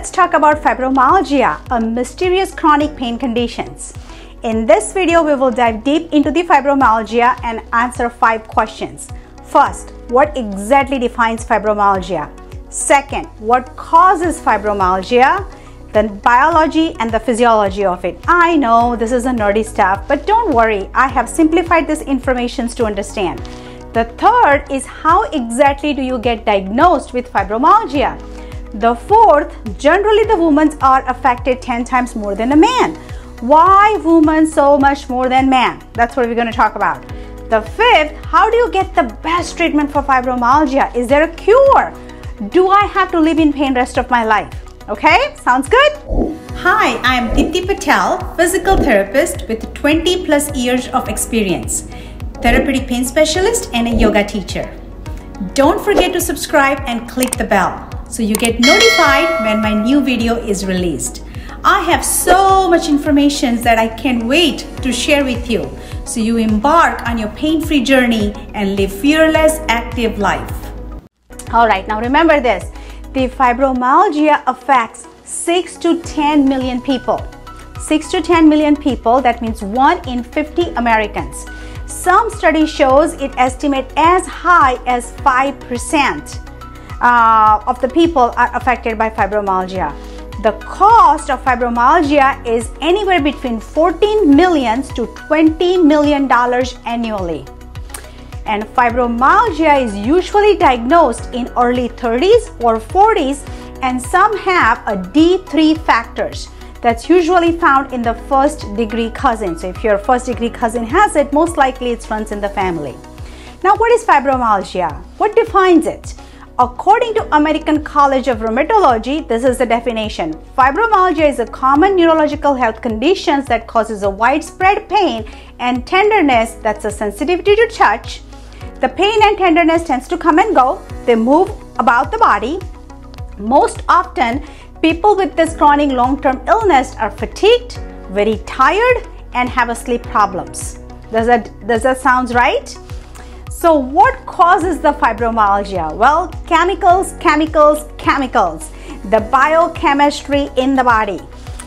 let's talk about fibromyalgia, a mysterious chronic pain conditions. In this video, we will dive deep into the fibromyalgia and answer 5 questions. First, what exactly defines fibromyalgia? Second, what causes fibromyalgia? The biology and the physiology of it. I know this is a nerdy stuff, but don't worry, I have simplified this information to understand. The third is how exactly do you get diagnosed with fibromyalgia? The fourth, generally the women are affected 10 times more than a man. Why women so much more than man? That's what we're going to talk about. The fifth, how do you get the best treatment for fibromyalgia? Is there a cure? Do I have to live in pain rest of my life? Okay, sounds good? Hi, I am Dipti Patel, physical therapist with 20 plus years of experience, therapeutic pain specialist and a yoga teacher. Don't forget to subscribe and click the bell so you get notified when my new video is released. I have so much information that I can't wait to share with you so you embark on your pain-free journey and live fearless, active life. All right, now remember this. The fibromyalgia affects 6 to 10 million people. 6 to 10 million people, that means 1 in 50 Americans. Some study shows it estimate as high as 5% of the people are affected by fibromyalgia. The cost of fibromyalgia is anywhere between $14 million to $20 million annually. And fibromyalgia is usually diagnosed in early 30s or 40s, and some have a D3 factors that's usually found in the first degree cousin. So if your first degree cousin has it, most likely it runs in the family. Now, what is fibromyalgia? What defines it? According to American College of Rheumatology, this is the definition. Fibromyalgia is a common neurological health condition that causes a widespread pain and tenderness that's a sensitivity to touch. The pain and tenderness tends to come and go. They move about the body. Most often, people with this chronic long-term illness are fatigued, very tired, and have sleep problems. Does that sound right? So what causes the fibromyalgia? Well, chemicals, the biochemistry in the body.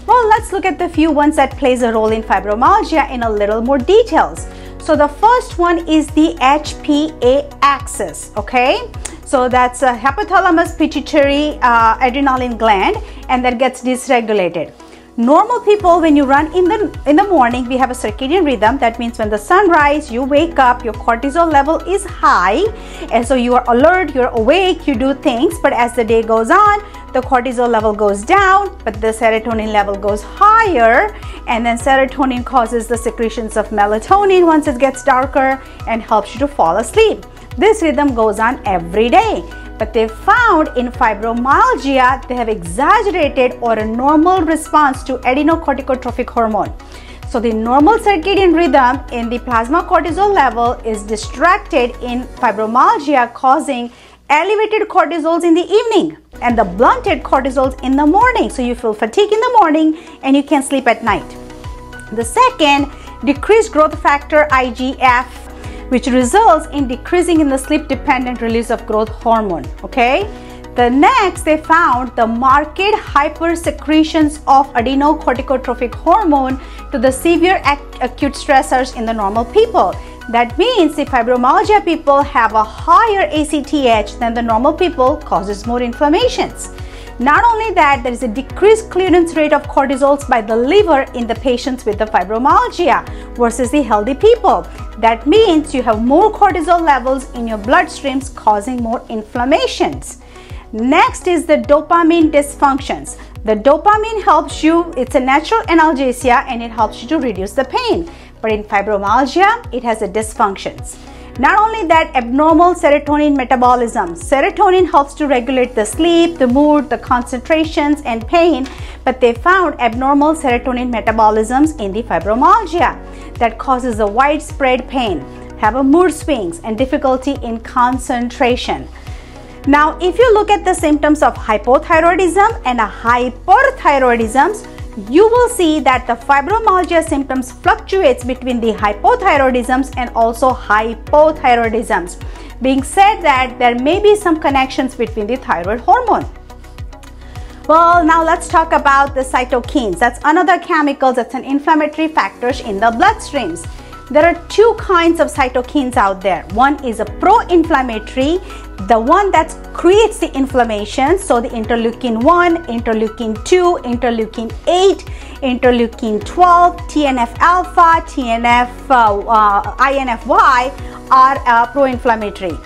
Well, let's look at the few ones that plays a role in fibromyalgia in a little more details. So the first one is the HPA axis, okay? So that's a hypothalamus pituitary adrenaline gland, and that gets dysregulated. Normal people, when you run in the morning, we have a circadian rhythm. That means when the sun rises, you wake up, your cortisol level is high, and so you are alert, you're awake, you do things. But as the day goes on, the cortisol level goes down, but the serotonin level goes higher, and then serotonin causes the secretions of melatonin once it gets darker and helps you to fall asleep. This rhythm goes on every day. But they found in fibromyalgia, they have exaggerated or a normal response to adrenocorticotropic hormone. So the normal circadian rhythm in the plasma cortisol level is distracted in fibromyalgia, causing elevated cortisols in the evening and the blunted cortisols in the morning. So you feel fatigue in the morning and you can't sleep at night. The second, decreased growth factor IGF, which results in decreasing in the sleep-dependent release of growth hormone, okay? The next, they found the marked hypersecretions of adrenocorticotropic hormone to the severe acute stressors in the normal people. That means the fibromyalgia people have a higher ACTH than the normal people, causes more inflammations. Not only that, there is a decreased clearance rate of cortisols by the liver in the patients with the fibromyalgia versus the healthy people. That means you have more cortisol levels in your bloodstreams, causing more inflammations. Next is the dopamine dysfunctions. The dopamine helps you, it's a natural analgesia, and it helps you to reduce the pain. But in fibromyalgia, it has a dysfunctions. Not only that, abnormal serotonin metabolism. Serotonin helps to regulate the sleep, the mood, the concentrations, and pain, but they found abnormal serotonin metabolisms in the fibromyalgia that causes a widespread pain, have a mood swings, and difficulty in concentration. Now, if you look at the symptoms of hypothyroidism and hyperthyroidism, you will see that the fibromyalgia symptoms fluctuates between the hypothyroidisms and also hypothyroidisms, being said that there may be some connections between the thyroid hormone. Well, now let's talk about the cytokines. That's another chemical that's an inflammatory factors in the bloodstreams. There are two kinds of cytokines out there. One is a pro-inflammatory, the one that creates the inflammation. So the interleukin 1, interleukin 2, interleukin 8, interleukin 12, TNF alpha, TNF, INFY are pro-inflammatory.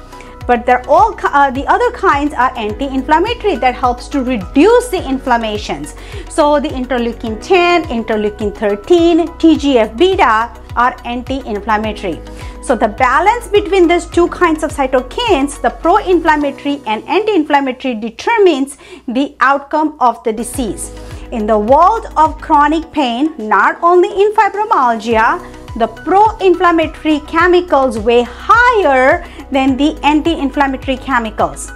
But they're all the other kinds are anti-inflammatory that helps to reduce the inflammations. So the interleukin 10, interleukin 13, TGF-beta are anti-inflammatory. So the balance between these two kinds of cytokines, the pro-inflammatory and anti-inflammatory, determines the outcome of the disease. In the world of chronic pain, not only in fibromyalgia, the pro-inflammatory chemicals way higher than the anti-inflammatory chemicals.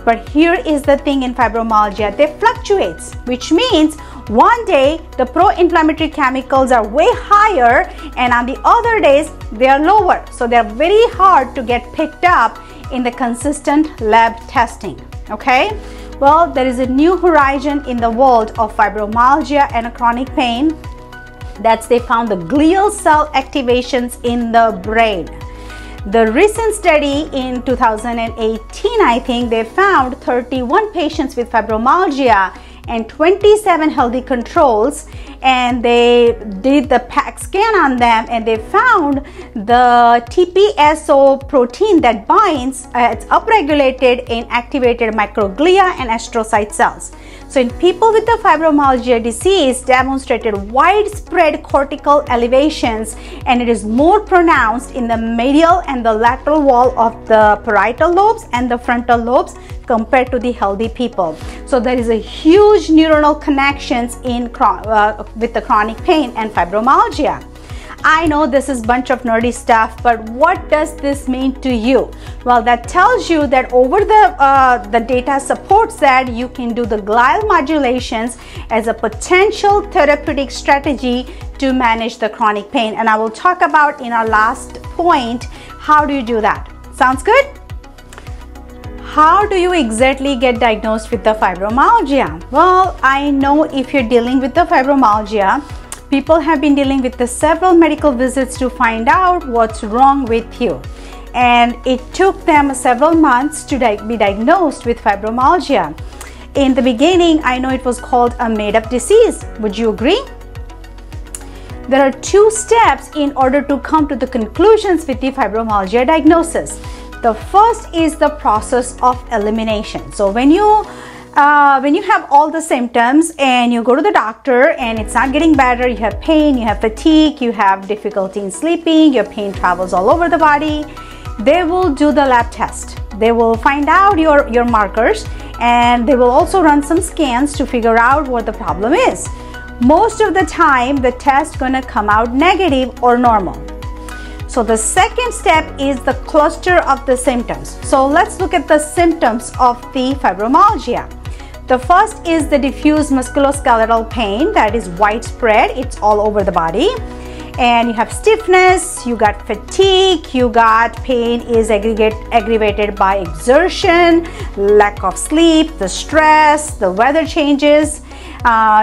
But here is the thing in fibromyalgia, they fluctuates, which means one day the pro-inflammatory chemicals are way higher and on the other days they are lower. So they are very hard to get picked up in the consistent lab testing. Okay, well, there is a new horizon in the world of fibromyalgia and chronic pain. That's they found the glial cell activations in the brain. The recent study in 2018, I think, they found 31 patients with fibromyalgia and 27 healthy controls, and they did the PAC scan on them, and they found the TPSO protein that binds, it's upregulated in activated microglia and astrocyte cells. So in people with the fibromyalgia disease demonstrated widespread cortical elevations, and it is more pronounced in the medial and the lateral wall of the parietal lobes and the frontal lobes compared to the healthy people. So there is a huge neuronal connections in with the chronic pain and fibromyalgia. I know this is a bunch of nerdy stuff, but what does this mean to you? Well, that tells you that over the data supports that you can do the glial modulations as a potential therapeutic strategy to manage the chronic pain. And I will talk about in our last point, how do you do that? Sounds good? How do you exactly get diagnosed with the fibromyalgia? Well, I know if you're dealing with the fibromyalgia, people have been dealing with the several medical visits to find out what's wrong with you. And it took them several months to be diagnosed with fibromyalgia. In the beginning, I know it was called a made-up disease. Would you agree? There are two steps in order to come to the conclusions with the fibromyalgia diagnosis. The first is the process of elimination. So when you have all the symptoms and you go to the doctor and it's not getting better, you have pain, you have fatigue, you have difficulty in sleeping, your pain travels all over the body, they will do the lab test. They will find out your markers, and they will also run some scans to figure out what the problem is. Most of the time, the test is going to come out negative or normal. So the second step is the cluster of the symptoms. So let's look at the symptoms of the fibromyalgia. The first is the diffuse musculoskeletal pain that is widespread. It's all over the body. And you have stiffness, you got fatigue, you got pain is aggravated by exertion, lack of sleep, the stress, the weather changes.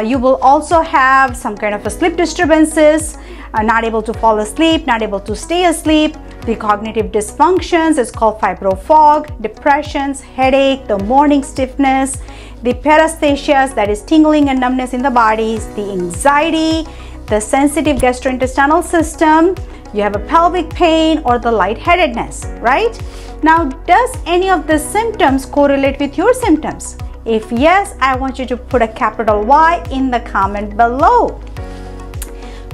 You will also have some kind of a sleep disturbances, not able to fall asleep, not able to stay asleep. The cognitive dysfunctions is called fibrofog, depressions, headache, the morning stiffness, the paresthesias, that is tingling and numbness in the bodies, the anxiety, the sensitive gastrointestinal system, you have a pelvic pain or the lightheadedness, right? Now, does any of the symptoms correlate with your symptoms? If yes, I want you to put a capital Y in the comment below.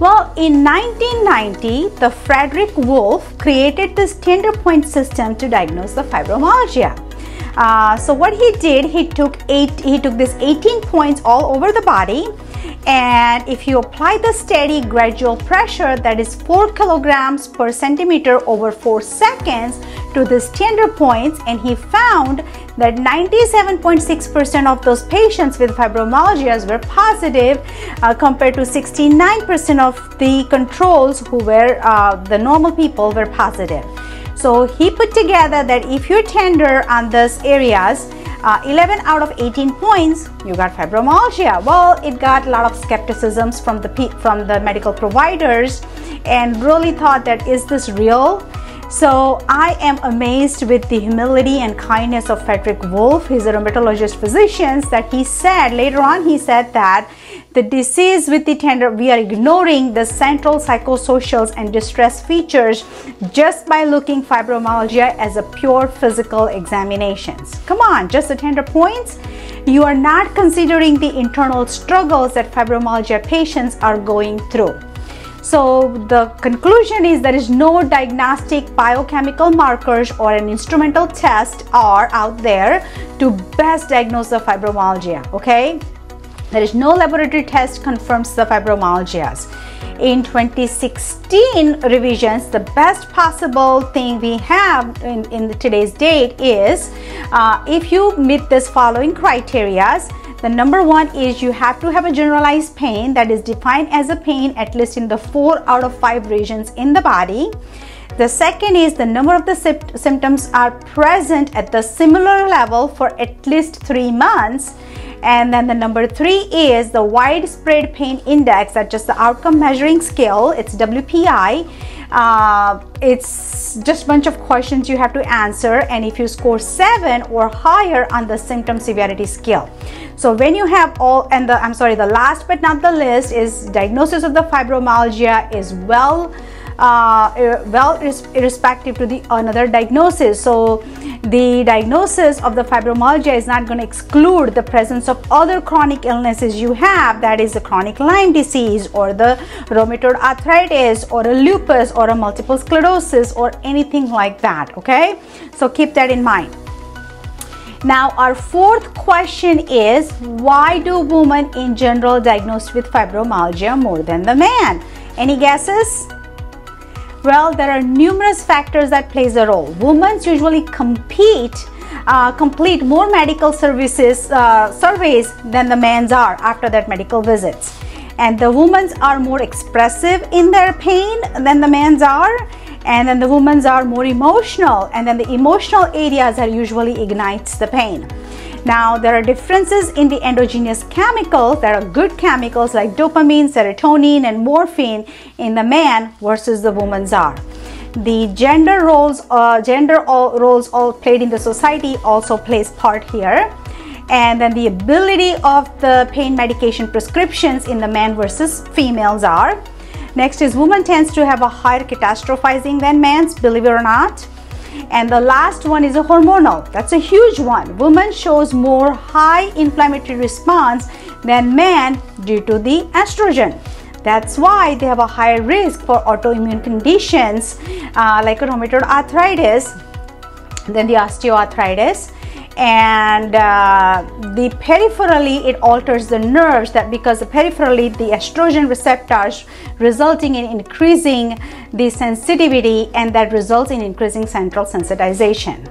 Well, in 1990, the Frederick Wolf created this tender point system to diagnose the fibromyalgia. So what he did, he took this 18 points all over the body, and if you apply the steady gradual pressure, that is 4 kilograms per centimeter over 4 seconds to these tender points, and he found that 97.6% of those patients with fibromyalgia were positive compared to 69% of the controls who were the normal people were positive. So he put together that if you're tender on these areas, 11 out of 18 points, you got fibromyalgia. Well, it got a lot of skepticisms from the medical providers, and really thought that, is this real? So I am amazed with the humility and kindness of Frederick Wolf. He's a rheumatologist physician, that he said later on, he said that the disease with the tender, we are ignoring the central psychosocial and distress features just by looking fibromyalgia as a pure physical examinations. Come on, just the tender points? You are not considering the internal struggles that fibromyalgia patients are going through. So the conclusion is there is no diagnostic biochemical markers or an instrumental test are out there to best diagnose the fibromyalgia, okay? There is no laboratory test confirms the fibromyalgias. In 2016 revisions, the best possible thing we have in today's date is if you meet this following criteria. The number one is you have to have a generalized pain that is defined as a pain at least in the 4 out of 5 regions in the body. The second is the number of the symptoms are present at the similar level for at least 3 months. And then the number 3 is the widespread pain index, that's just the outcome measuring scale. It's WPI. It's just a bunch of questions you have to answer, and if you score 7 or higher on the symptom severity scale. So when you have all, and the last but not the least is diagnosis of the fibromyalgia is irrespective to the another diagnosis. So the diagnosis of the fibromyalgia is not going to exclude the presence of other chronic illnesses you have, that is a chronic Lyme disease or the rheumatoid arthritis or a lupus or a multiple sclerosis or anything like that, okay? So keep that in mind. Now our fourth question is, why do women in general diagnosed with fibromyalgia more than the man? Any guesses? Well, there are numerous factors that plays a role. Women usually complete more medical surveys than the men's are after that medical visits. And the women's are more expressive in their pain than the men's are. And then the women's are more emotional, and then the emotional areas are usually ignites the pain. Now there are differences in the endogenous chemicals. There are good chemicals like dopamine, serotonin and morphine in the man versus the women's are. The gender roles all played in the society also plays part here. And then the ability of the pain medication prescriptions in the man versus females are. Next is women tends to have a higher catastrophizing than men's, believe it or not. And the last one is a hormonal. That's a huge one. Women shows more high inflammatory response than men due to the estrogen. That's why they have a higher risk for autoimmune conditions like rheumatoid arthritis, then the osteoarthritis. And the peripherally it alters the nerves, that because peripherally the estrogen receptors resulting in increasing the sensitivity, and that results in increasing central sensitization.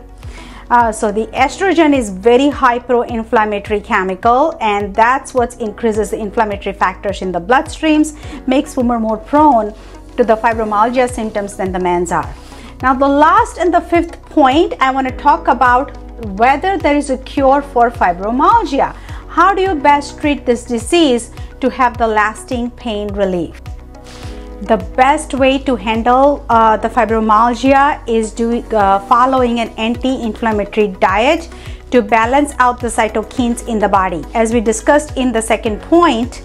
So the estrogen is very high pro-inflammatory chemical, and that's what increases the inflammatory factors in the bloodstreams, makes women more prone to the fibromyalgia symptoms than the men's are. Now the last and the fifth point, I want to talk about whether there is a cure for fibromyalgia. How do you best treat this disease to have the lasting pain relief? The best way to handle the fibromyalgia is following an anti-inflammatory diet to balance out the cytokines in the body. As we discussed in the second point,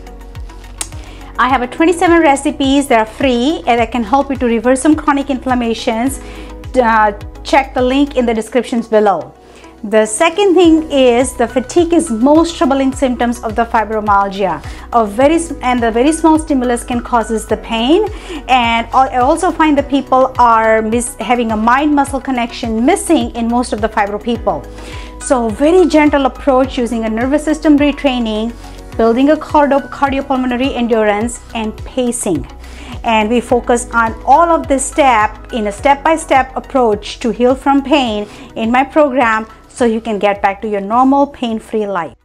I have 27 recipes that are free and that can help you to reverse some chronic inflammations. Check the link in the descriptions below. The second thing is the fatigue is most troubling symptoms of the fibromyalgia. The very small stimulus can causes the pain, and I also find that people are having a mind-muscle connection missing in most of the fibro people. So very gentle approach using a nervous system retraining, building a cardiopulmonary endurance, and pacing. And we focus on all of this step in a step-by-step approach to heal from pain in my program, so you can get back to your normal pain-free life.